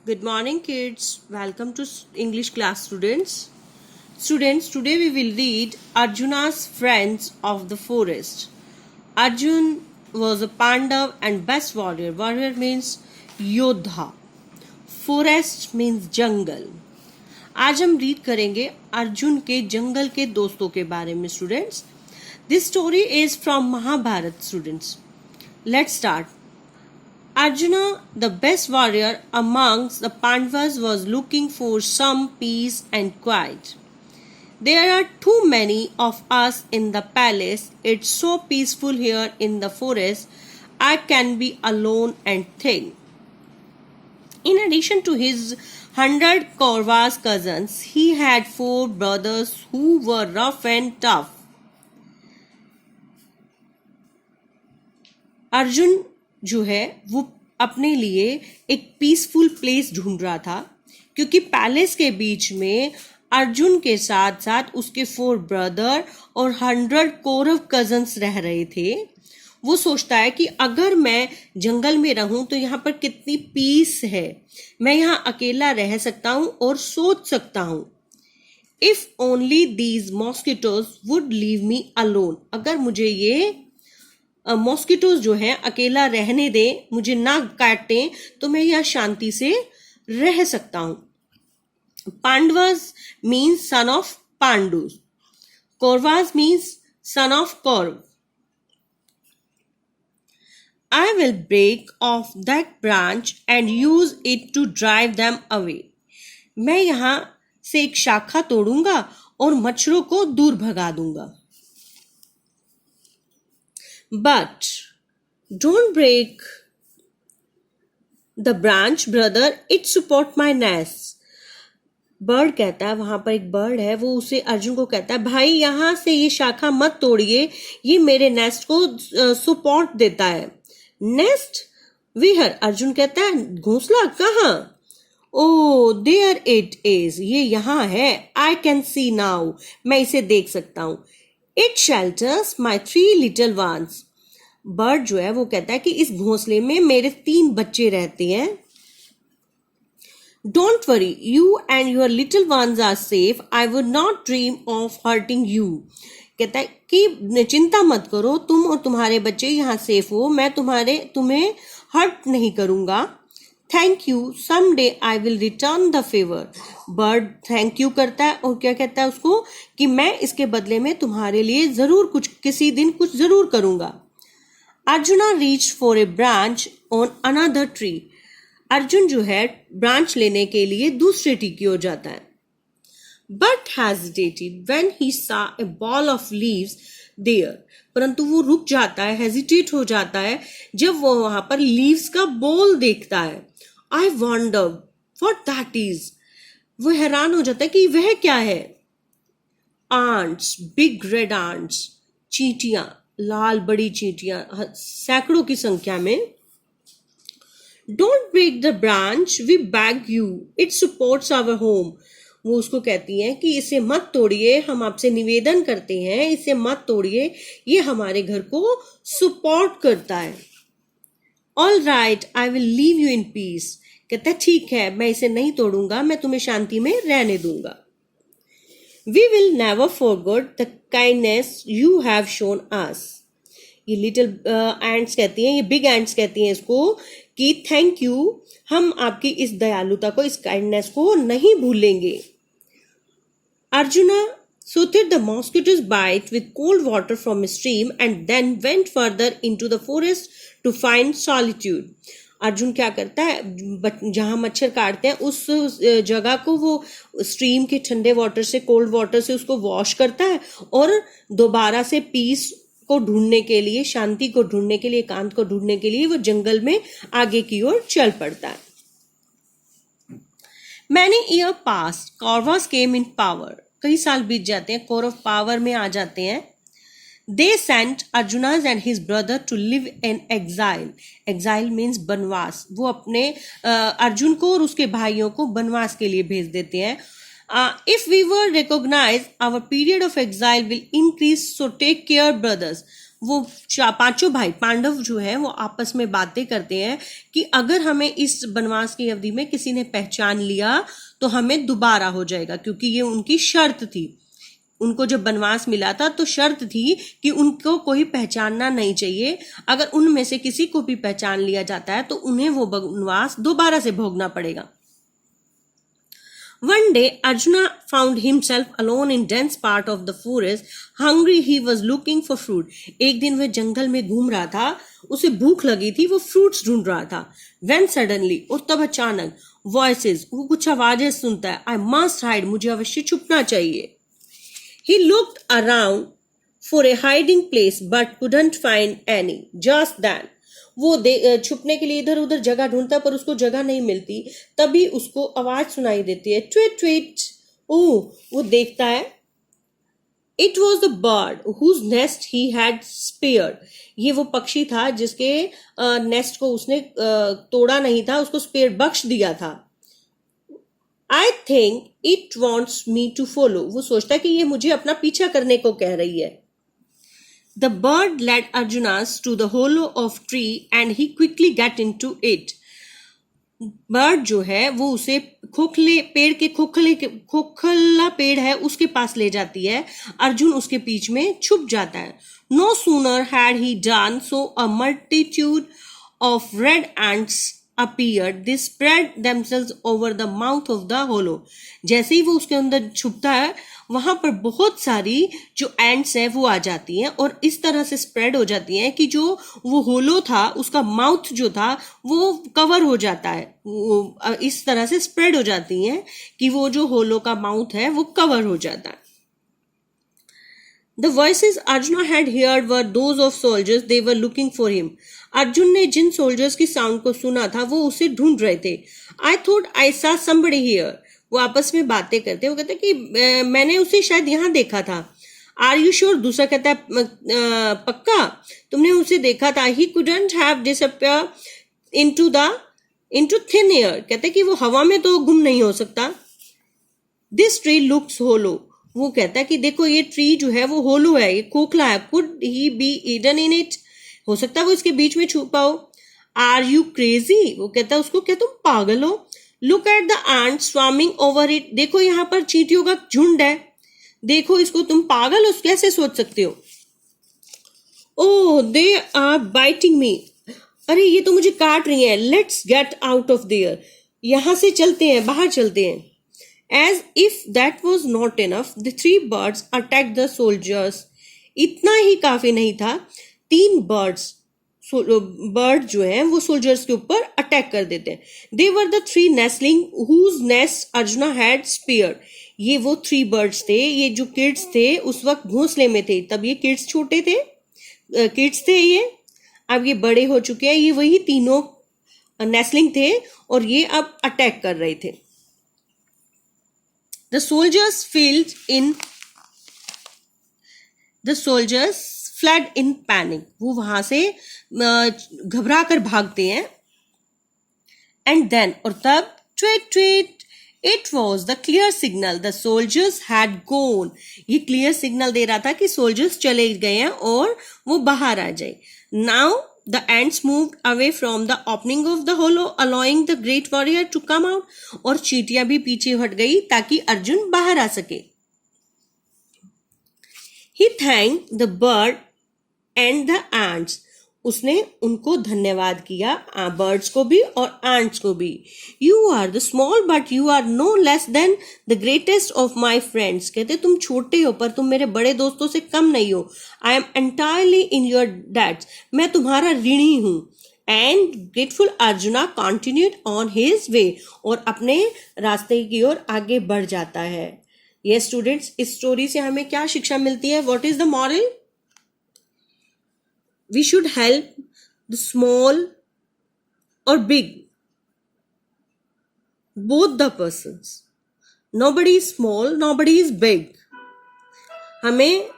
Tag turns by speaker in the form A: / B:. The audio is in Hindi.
A: Good morning, kids. Welcome to English class, students. Students, today we will read Arjuna's Friends of the Forest. Arjun was a Pandav and best warrior. Warrior means Yodha. Forest means jungle. आज हम रीड करेंगे अर्जुन के जंगल के दोस्तों के बारे में students. This story is from Mahabharata students. Let's start. Arjuna, the best warrior amongst the Pandavas, was looking for some peace and quiet. There are too many of us in the palace. It's so peaceful here in the forest. I can be alone and think. In addition to his 100 Kauravas cousins, he had 4 brothers who were rough and tough. Arjun जो है वो अपने लिए एक पीसफुल प्लेस ढूंढ रहा था क्योंकि पैलेस के बीच में अर्जुन के साथ साथ उसके 4 ब्रदर और 100 कौरव कजन्स रह रहे थे. वो सोचता है कि अगर मैं जंगल में रहूं तो यहाँ पर कितनी पीस है, मैं यहाँ अकेला रह सकता हूँ और सोच सकता हूँ. If only these mosquitoes would leave me alone. अगर मुझे ये मॉस्किटोज जो है अकेला रहने दे, मुझे ना काटे, तो मैं यहाँ शांति से रह सकता हूं. Pandavas means son of Pandus. Kauravas means son of Kaurav. I will break off that branch and use it to drive them away. मैं यहाँ से एक शाखा तोड़ूंगा और मच्छरों को दूर भगा दूंगा. But don't break the branch, brother. It support my nest. Bird कहता है, वहां पर एक बर्ड है, वो उसे अर्जुन को कहता है, भाई यहाँ से ये शाखा मत तोड़िए, ये मेरे नेस्ट को सपोर्ट देता है. नेस्ट विहर. अर्जुन कहता है, घोंसला कहाँ? Oh there it is. ये यहाँ है. I can see now. मैं इसे देख सकता हूँ. It shelters my 3 little ones. Bird जो है वो कहता है कि इस घोंसले में मेरे 3 बच्चे रहते हैं. Don't worry, you and your little ones are safe. I would not dream of hurting you. कहता है कि चिंता मत करो, तुम और तुम्हारे बच्चे यहाँ सेफ हो, मैं तुम्हें हर्ट नहीं करूंगा. Thank you, someday I will return the favour. Bird thank you करता है और क्या कहता है उसको कि मैं इसके बदले में तुम्हारे लिए जरूर किसी दिन कुछ जरूर करूंगा. Arjuna reach for a branch on another tree. Arjun जो है ब्रांच लेने के लिए दूसरे ट्री की ओर जाता है. But hesitated when he saw a ball of leaves there. परंतु वो रुक जाता है, हेजिटेट हो जाता है जब वो वहां पर लीव्स का बॉल देखता है. I wonder what that is. वो हैरान हो जाता है कि वह क्या है. Ants, big red ants. चींटियां, लाल बड़ी चींटियां, सैकड़ों की संख्या में. Don't break the branch, we beg you, it supports our home. वो उसको कहती हैं कि इसे मत तोड़िए, हम आपसे निवेदन करते हैं, इसे मत तोड़िए, ये हमारे घर को सपोर्ट करता है. All right, I will leave you in peace. कहता है ठीक है, मैं इसे नहीं तोड़ूंगा, मैं तुम्हें शांति में रहने दूंगा. We will never forget the kindness you have shown us. ये लिटिल एंट्स कहती हैं, ये बिग एंट्स कहती हैं इसको कि थैंक यू, हम आपकी इस दयालुता को, इस काइंडनेस को नहीं भूलेंगे. Arjuna soothed the mosquitoes' bite with cold water from a stream and then went further into the forest to find solitude. Arjun क्या करता है, जहां मच्छर काटते हैं उस जगह को वो स्ट्रीम के ठंडे वाटर से, कोल्ड वाटर से उसको वॉश करता है और दोबारा से पीस को ढूंढने के लिए, शांति को ढूंढने के लिए, एकांत को ढूंढने के लिए वो जंगल में आगे की ओर चल पड़ता है. Many years passed, Kauravas came in power. कई साल बीत जाते हैं, कौरव पावर में आ जाते हैं. They sent Arjuna and his brother to live in exile. Exile means बनवास. वो अपने अर्जुन को और उसके भाइयों को बनवास के लिए भेज देते हैं. If we were recognized, our period of exile will increase, so take care, brothers. वो पांचों भाई पांडव जो है वो आपस में बातें करते हैं कि अगर हमें इस वनवास की अवधि में किसी ने पहचान लिया तो हमें दोबारा हो जाएगा, क्योंकि ये उनकी शर्त थी। उनको जब वनवास मिला था तो शर्त थी कि उनको कोई पहचानना नहीं चाहिए। अगर उनमें से किसी को भी पहचान लिया जाता है तो उन्हें वो वनवास दोबारा से भोगना पड़ेगा। One day, Arjuna found himself alone in dense part of the forest. Hungry, he was looking for fruit. एक दिन वह जंगल में घूम रहा था, उसे भूख लगी थी, वो फ्रूट्स ढूंढ रहा था। When suddenly, और तब अचानक, voices, वो कुछ आवाजें सुनता है। I must hide, मुझे अवश्य छुपना चाहिए। He looked around for a hiding place but couldn't find any. Just then, वो छुपने के लिए इधर उधर जगह ढूंढता पर उसको जगह नहीं मिलती। तभी उसको आवाज सुनाई देती है, ट्वीट ट्वीट। वो देखता है, it was the bird whose nest he had spared. ये वो पक्षी था जिसके नेस्ट को उसने तोड़ा नहीं था, उसको स्पेयर बख्श दिया था। I think it wants me to follow. वो सोचता है कि ये मुझे अपना पीछा करने को कह रही है। The bird led Arjunas to the hollow of tree and he quickly got into it. Bird जो है वो उसे खोखला पेड़ है उसके पास ले जाती है। अर्जुन उसके बीच में छुप जाता है। No sooner had he done so, a multitude of red ants appeared. They spread themselves over the mouth of the hollow. जैसे ही वो उसके अंदर छुपता है वहां पर बहुत सारी जो एंट्स है वो आ जाती हैं और इस तरह से स्प्रेड हो जाती हैं कि जो वो होलो था उसका माउथ जो था वो कवर हो जाता है। वो इस तरह से स्प्रेड हो जाती हैं कि वो जो होलो का माउथ है वो कवर हो जाता है। The voices Arjuna had heard were those of soldiers. They were looking for him. Arjun ने जिन सोल्जर्स की साउंड को सुना था वो उसे ढूंढ रहे थे। I thought I saw somebody here. वो आपस में बातें करते, वो कहते कि मैंने उसे शायद यहाँ देखा था। Are you sure? दूसरा कहता है पक्का तुमने उसे देखा था। He couldn't have disappear into thin air. कहते कि वो हवा में तो गुम नहीं हो सकता। दिस ट्री लुक्स होलो। वो कहता है कि देखो ये ट्री जो है वो होलो है, ये खोखला है। Could he be hidden in it? हो सकता है वो इसके बीच में छुपा हो। Are you crazy? वो कहता है उसको, क्या तुम पागल हो? Look at the ant swimming over it. देखो यहाँ पर चींटियों का झुंड है, देखो इसको, तुम पागल हो कैसे सोच सकते हो? ओह दे आर बाइटिंग मी। अरे ये तो मुझे काट रही है। Let's get out of their. यहां से चलते हैं, बाहर चलते हैं। As if that was not enough, the three birds attacked the soldiers. इतना ही काफी नहीं था, 3 बर्ड जो हैं वो सोल्जर्स के ऊपर अटैक कर देते हैं। They were the 3 nestling whose nests Arjuna had spared. ये वो 3 बर्ड्स थे, ये जो किड्स थे उस वक्त घोंसले में थे। तब ये किड्स छोटे थे, किड्स थे ये, अब ये बड़े हो चुके हैं। ये वही तीनों नेस्लिंग थे और ये अब अटैक कर रहे थे। The soldiers fled in panic. वो वहां से घबरा कर भागते हैं। And then, और तब tweet tweet, it was the clear signal. The soldiers had gone. ये क्लियर सिग्नल दे रहा था कि सोल्जर्स चले गए हैं और वो बाहर आ जाए। Now the ants moved away from the opening of the hollow, allowing the great warrior to come out. और चींटियां भी पीछे हट गई ताकि अर्जुन बाहर आ सके। He thanked the bird and the ants. उसने उनको धन्यवाद किया, बर्ड्स को भी और एंट्स को भी। You are the small but you are no less than the greatest of my friends. कहते तुम छोटे हो पर तुम मेरे बड़े दोस्तों से कम नहीं हो। I am entirely in your debts. मैं तुम्हारा ऋणी हूं। And grateful Arjuna continued on his way. और अपने रास्ते की ओर आगे बढ़ जाता है। ये स्टूडेंट्स, इस स्टोरी से हमें क्या शिक्षा मिलती है? What is the moral? We should help the small or big, both the persons. Nobody is small, nobody is big. हमें